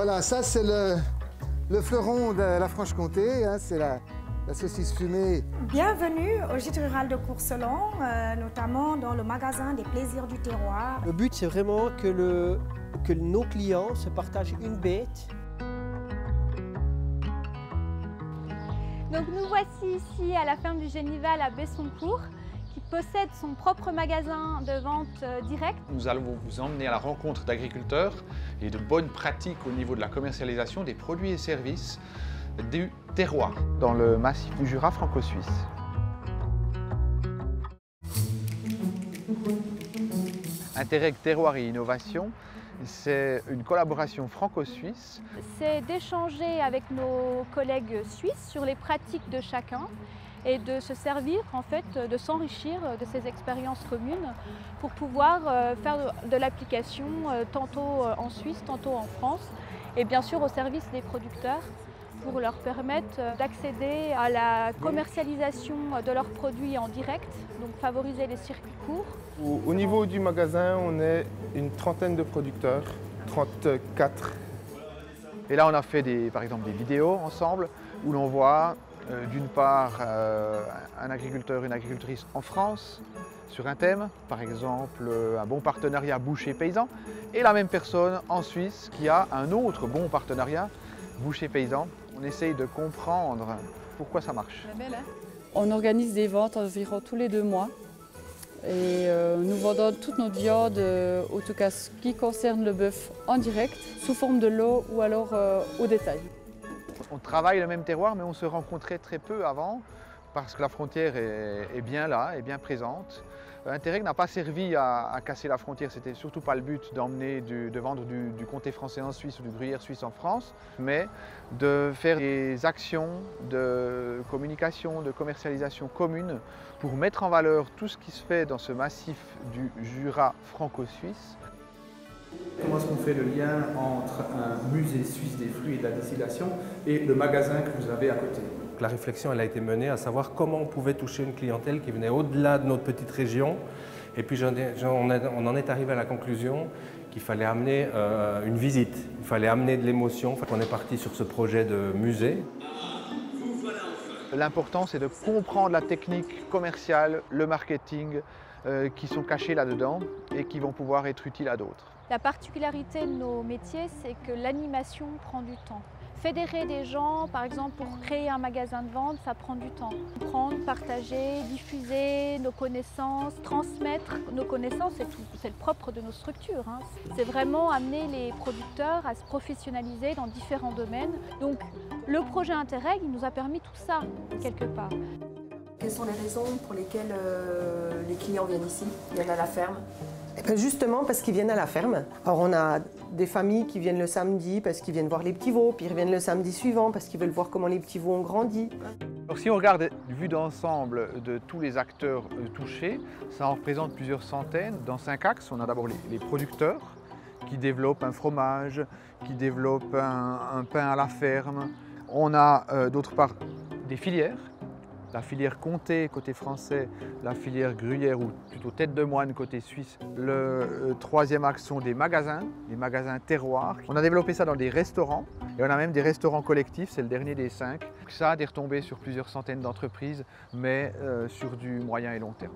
Voilà, ça c'est le fleuron de la Franche-Comté, hein, c'est la saucisse fumée. Bienvenue au gîte rural de Courcelon, notamment dans le magasin des plaisirs du terroir. Le but, c'est vraiment que nos clients se partagent une bête. Donc nous voici ici à la ferme du Génival à Besson-Court, qui possède son propre magasin de vente directe. Nous allons vous emmener à la rencontre d'agriculteurs et de bonnes pratiques au niveau de la commercialisation des produits et services du terroir dans le massif du Jura franco-suisse. Interreg Terroir et Innovation, c'est une collaboration franco-suisse. C'est d'échanger avec nos collègues suisses sur les pratiques de chacun et de se servir, en fait, de s'enrichir de ces expériences communes pour pouvoir faire de l'application tantôt en Suisse, tantôt en France, et bien sûr au service des producteurs pour leur permettre d'accéder à la commercialisation de leurs produits en direct, donc favoriser les circuits courts. Au niveau du magasin, on est une trentaine de producteurs, 34. Et là, on a fait par exemple des vidéos ensemble où l'on voit d'une part un agriculteur, une agricultrice en France sur un thème, par exemple un bon partenariat boucher-paysan, et la même personne en Suisse qui a un autre bon partenariat boucher-paysan. On essaye de comprendre pourquoi ça marche. On organise des ventes environ tous les 2 mois. Et nous vendons toute notre viande, en tout cas ce qui concerne le bœuf, en direct, sous forme de lot ou alors au détail. On travaille le même terroir, mais on se rencontrait très peu avant, parce que la frontière est bien là, est bien présente. Interreg n'a pas servi à casser la frontière, c'était surtout pas le but de vendre du comté français en Suisse ou du gruyère suisse en France, mais de faire des actions de communication, de commercialisation commune pour mettre en valeur tout ce qui se fait dans ce massif du Jura franco-suisse. Comment est-ce qu'on fait le lien entre un musée suisse des fruits et de la distillation et le magasin que vous avez à côté? La réflexion elle a été menée à savoir comment on pouvait toucher une clientèle qui venait au-delà de notre petite région. Et puis on en est arrivé à la conclusion qu'il fallait amener une visite, il fallait amener de l'émotion. On est parti sur ce projet de musée. L'important, c'est de comprendre la technique commerciale, le marketing qui sont cachés là-dedans et qui vont pouvoir être utiles à d'autres. La particularité de nos métiers, c'est que l'animation prend du temps. Fédérer des gens, par exemple, pour créer un magasin de vente, ça prend du temps. Prendre, partager, diffuser nos connaissances, transmettre nos connaissances, c'est le propre de nos structures. Hein. C'est vraiment amener les producteurs à se professionnaliser dans différents domaines. Donc, le projet Interreg, il nous a permis tout ça, quelque part. Quelles sont les raisons pour lesquelles les clients viennent ici, viennent à la ferme? Eh bien justement parce qu'ils viennent à la ferme. Alors on a des familles qui viennent le samedi parce qu'ils viennent voir les petits veaux, puis ils reviennent le samedi suivant parce qu'ils veulent voir comment les petits veaux ont grandi. Alors si on regarde vue d'ensemble de tous les acteurs touchés, ça en représente plusieurs centaines. Dans 5 axes, on a d'abord les producteurs qui développent un fromage, qui développent un pain à la ferme. On a d'autre part des filières. La filière comté côté français, la filière gruyère ou plutôt tête de moine côté suisse. Le troisième axe sont des magasins terroirs. On a développé ça dans des restaurants et on a même des restaurants collectifs, c'est le dernier des 5. Ça a des retombées sur plusieurs centaines d'entreprises, mais sur du moyen et long terme.